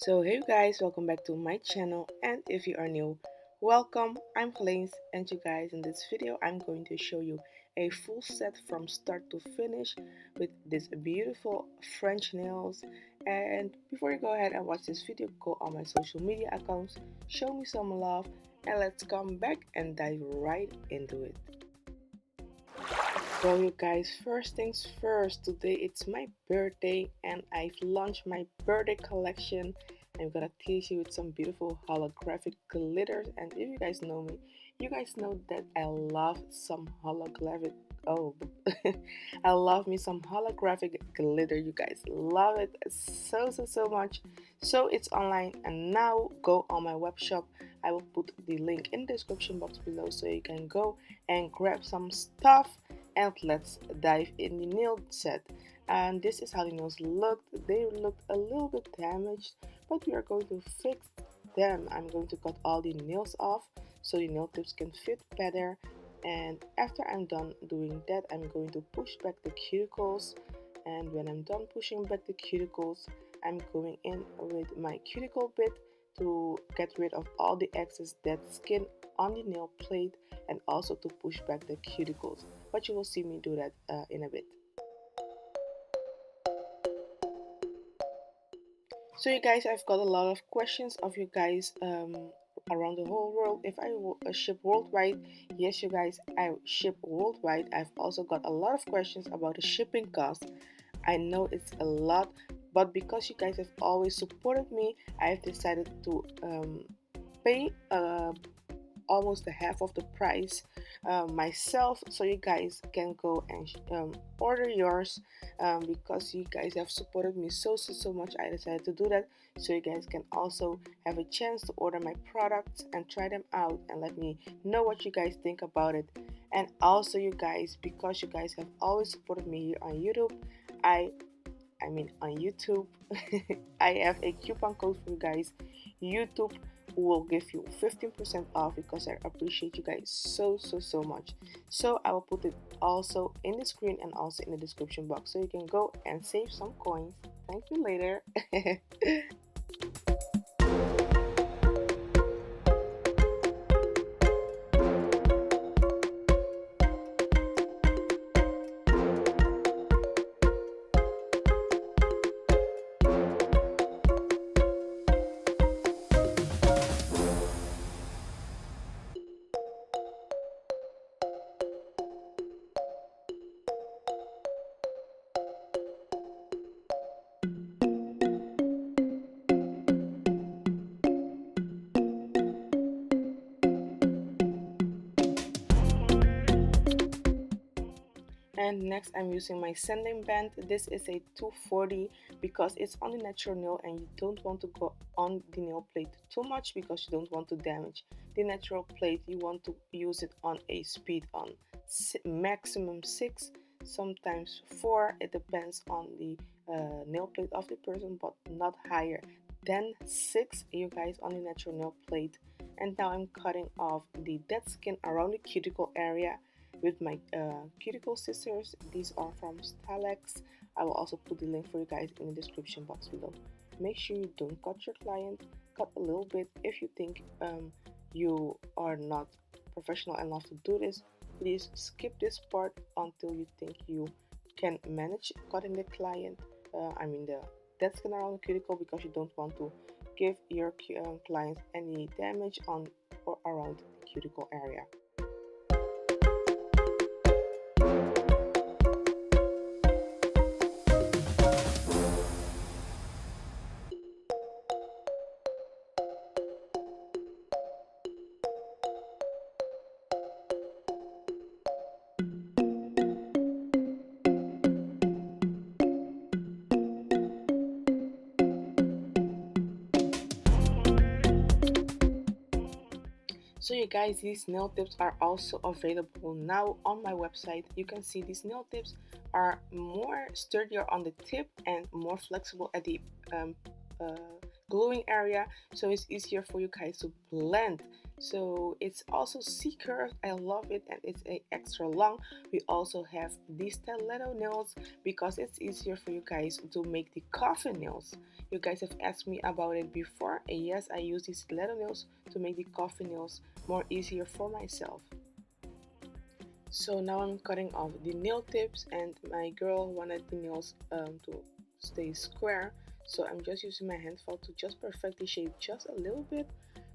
So hey you guys, welcome back to my channel, and if you are new, welcome. I'm Helene, and you guys, in this video I'm going to show you a full set from start to finish with this beautiful French nails. And before you go ahead and watch this video, go on my social media accounts, show me some love, and let's come back and dive right into it. So you guys, first things first, today it's my birthday and I've launched my birthday collection. I'm gonna tease you with some beautiful holographic glitters, and if you guys know me, you guys know that I love some holographic. Oh, I love me some holographic glitter. You guys love it so much. So it's online, and now go on my web shop. I will put the link in the description box below so you can go and grab some stuff, and let's dive in the nail set. And this is how the nails looked. They looked a little bit damaged, but we are going to fix them. I'm going to cut all the nails off so the nail tips can fit better, and after I'm done doing that, I'm going to push back the cuticles. And when I'm done pushing back the cuticles, I'm going in with my cuticle bit to get rid of all the excess dead skin on the nail plate, and also to push back the cuticles, but you will see me do that in a bit. So you guys, I've got a lot of questions of you guys around the whole world if I ship worldwide. Yes, you guys, I ship worldwide. I've also got a lot of questions about the shipping cost. I know it's a lot, but because you guys have always supported me, I've decided to pay almost the half of the price myself, so you guys can go and order yours, because you guys have supported me so much. I decided to do that so you guys can also have a chance to order my products and try them out and let me know what you guys think about it. And also you guys, because you guys have always supported me here on YouTube, I mean on YouTube, I have a coupon code for you guys. YouTube will give you 15% off because I appreciate you guys so much. So I will put it also in the screen and also in the description box so you can go and save some coins. Thank you later. And next I'm using my sanding band. This is a 240 because it's on the natural nail and you don't want to go on the nail plate too much because you don't want to damage the natural plate. You want to use it on a speed on maximum 6, sometimes 4. It depends on the nail plate of the person, but not higher than 6, you guys, on the natural nail plate. And now I'm cutting off the dead skin around the cuticle area with my cuticle scissors. These are from Stylex. I will also put the link for you guys in the description box below. Make sure you don't cut your client. Cut a little bit. If you think you are not professional enough to do this, please skip this part until you think you can manage cutting the client. The dead skin around the cuticle, because you don't want to give your clients any damage on or around the cuticle area. So you guys, these nail tips are also available now on my website. You can see these nail tips are more sturdier on the tip and more flexible at the gluing area, so it's easier for you guys to blend So it's also C-curved. I love it, and it's a extra long. We also have the stiletto nails because it's easier for you guys to make the coffin nails. You guys have asked me about it before, and yes, I use these stiletto nails to make the coffin nails more easier for myself. So now I'm cutting off the nail tips, and my girl wanted the nails to stay square. So I'm just using my hand file to just perfect the shape just a little bit,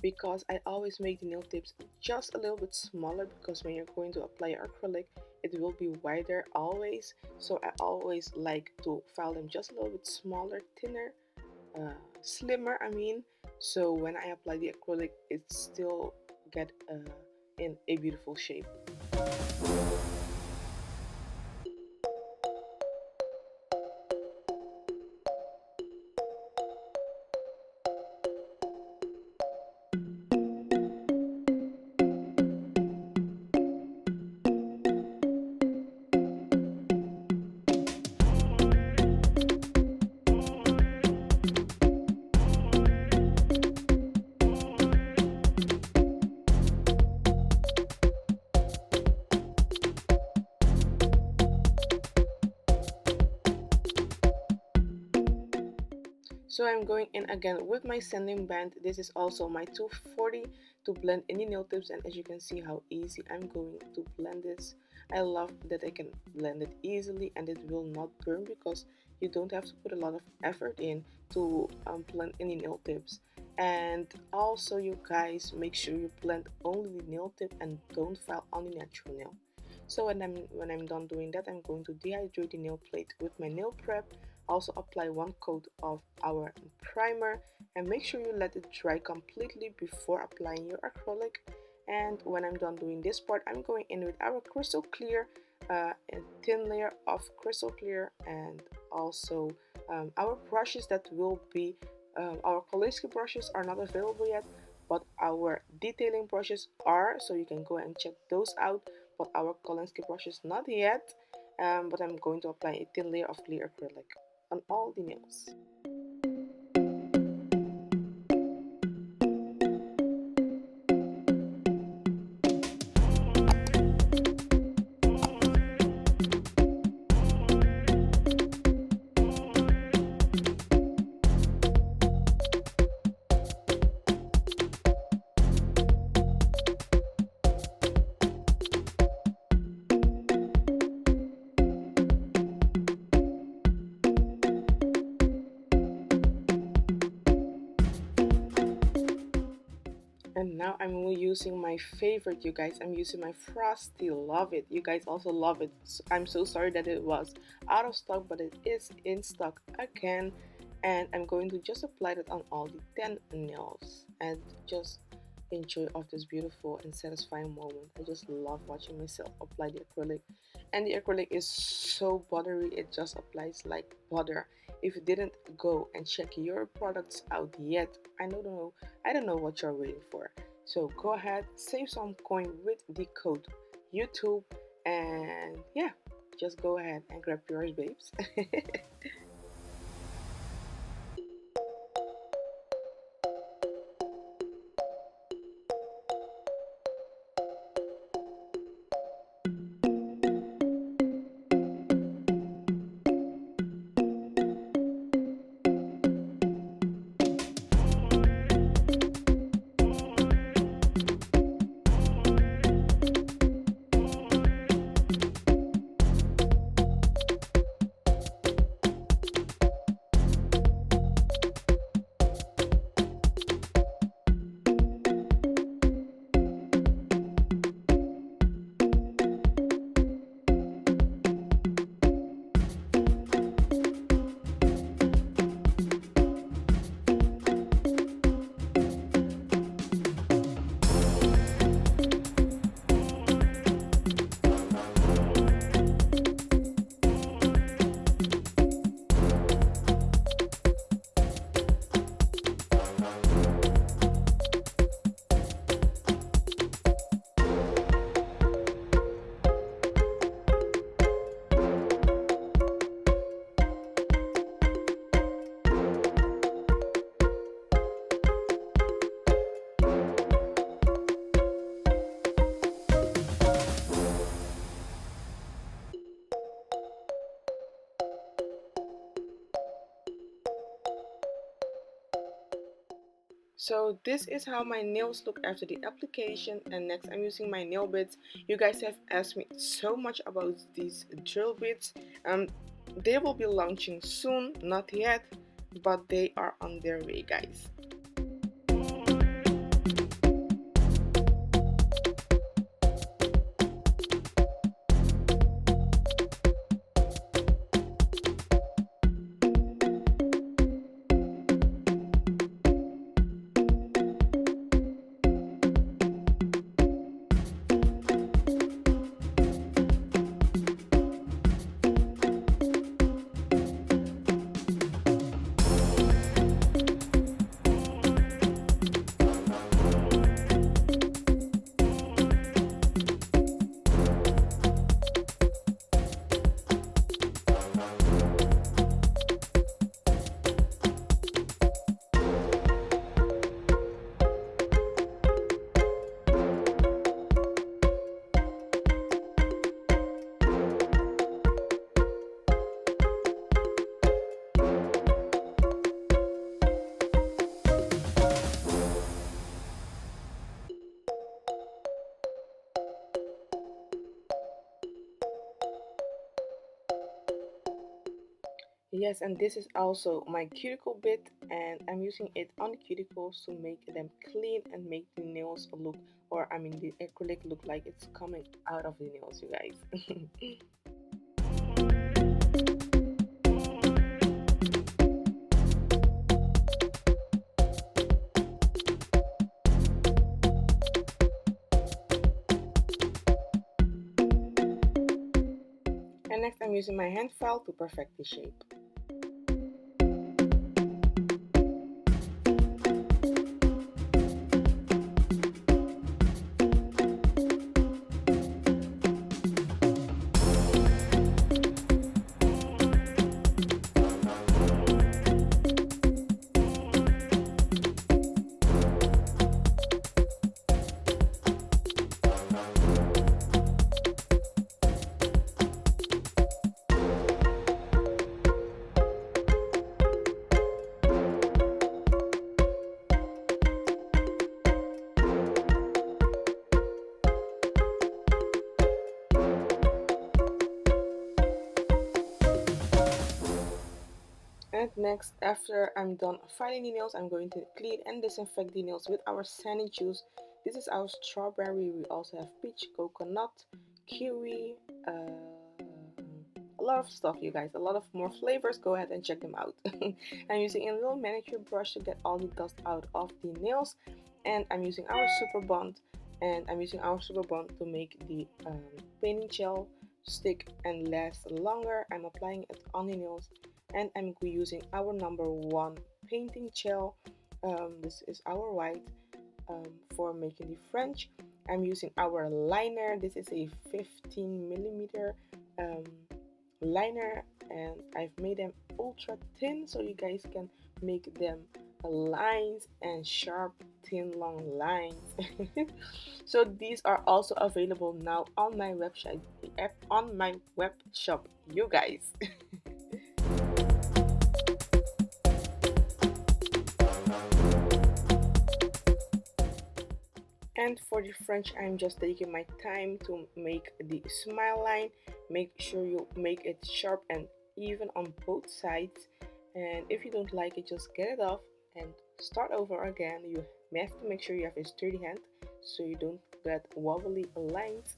because I always make the nail tips just a little bit smaller, because when you're going to apply your acrylic it will be wider always. So I always like to file them just a little bit smaller, thinner, slimmer I mean, so when I apply the acrylic it still get in a beautiful shape. So I'm going in again with my sanding band. This is also my 240 to blend any nail tips, and as you can see how easy I'm going to blend this. I love that I can blend it easily and it will not burn, because you don't have to put a lot of effort in to blend any nail tips. And also you guys make sure you blend only the nail tip and don't file on the natural nail. So when I'm done doing that, I'm going to dehydrate the nail plate with my nail prep. Also apply one coat of our primer and make sure you let it dry completely before applying your acrylic. And when I'm done doing this part, I'm going in with our crystal clear, a thin layer of crystal clear, and also our brushes that will be our Kolinsky brushes are not available yet, but our detailing brushes are, so you can go and check those out. But our Kolinsky brushes not yet. But I'm going to apply a thin layer of clear acrylic on all the nails. And now I'm using my favorite, you guys. I'm using my Frosty. Love it. You guys also love it. I'm so sorry that it was out of stock, but it is in stock again. And I'm going to just apply it on all the 10 nails and just enjoy of this beautiful and satisfying moment. I just love watching myself apply the acrylic. And the acrylic is so buttery, it just applies like butter. If you didn't go and check your products out yet, I don't know what you're waiting for. So go ahead, save some coin with the code YouTube, and yeah, just go ahead and grab yours, babes. So this is how my nails look after the application, and next I'm using my nail bits. You guys have asked me so much about these drill bits. They will be launching soon, not yet, but they are on their way, guys. Yes, and this is also my cuticle bit, and I'm using it on the cuticles to make them clean and make the nails look, or I mean the acrylic look like it's coming out of the nails, you guys. And next I'm using my hand file to perfect the shape. And next, after I'm done filing the nails, I'm going to clean and disinfect the nails with our sanding juice. This is our strawberry. We also have peach, coconut, kiwi, a lot of stuff, you guys. A lot of more flavors. Go ahead and check them out. I'm using a little manicure brush to get all the dust out of the nails, and I'm using our super bond. And I'm using our super bond to make the painting gel stick and last longer. I'm applying it on the nails, and I'm using our number one painting gel. This is our white, for making the French. I'm using our liner. This is a 15 millimeter liner, and I've made them ultra thin so you guys can make them lines and sharp thin long lines. So these are also available now on my website, on my web shop, you guys. And for the French, I'm just taking my time to make the smile line. Make sure you make it sharp and even on both sides. And if you don't like it, just get it off and start over again. You have to make sure you have a sturdy hand so you don't get wobbly lines.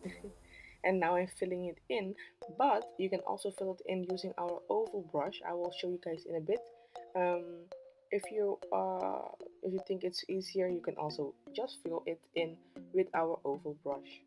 And now I'm filling it in, but you can also fill it in using our oval brush. I will show you guys in a bit. Um, if you think it's easier, you can also just fill it in with our oval brush.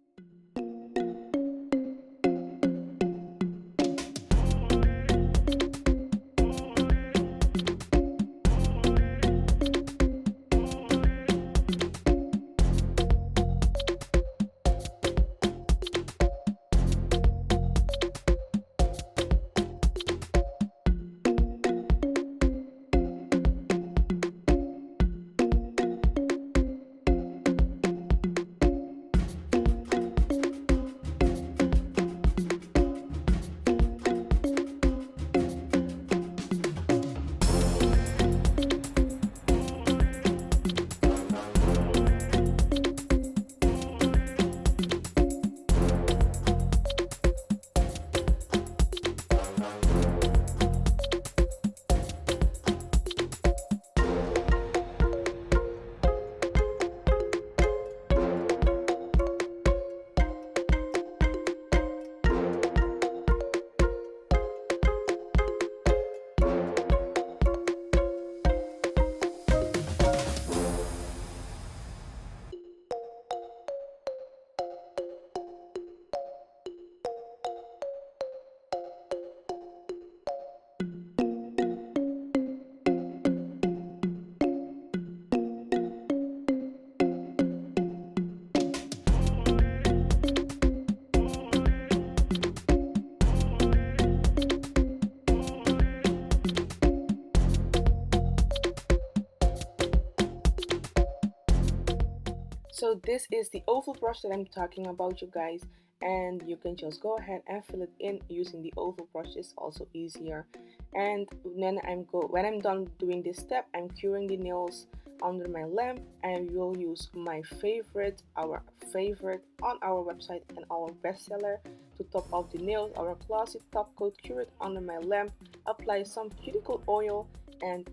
So this is the oval brush that I'm talking about, you guys, and you can just go ahead and fill it in using the oval brush. It's also easier. And then when I'm done doing this step, I'm curing the nails under my lamp, and we'll use my favorite, our favorite on our website and our bestseller to top off the nails, our glossy top coat. Cure it under my lamp, apply some cuticle oil, and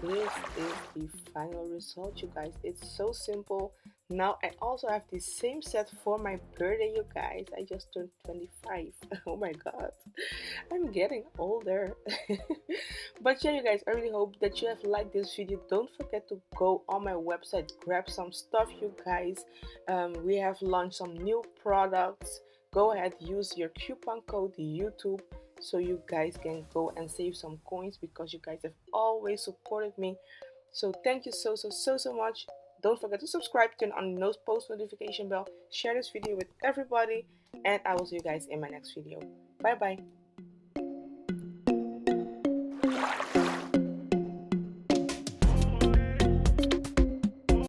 this is the final result, you guys. It's so simple. Now I also have the same set for my birthday, you guys. I just turned 25. Oh my god, I'm getting older. But yeah, you guys, I really hope that you have liked this video. Don't forget to go on my website, grab some stuff, you guys. We have launched some new products. Go ahead, use your coupon code YouTube so you guys can go and save some coins, because you guys have always supported me. So thank you so much. Don't forget to subscribe, turn on the post notification bell, share this video with everybody, and I will see you guys in my next video. Bye bye.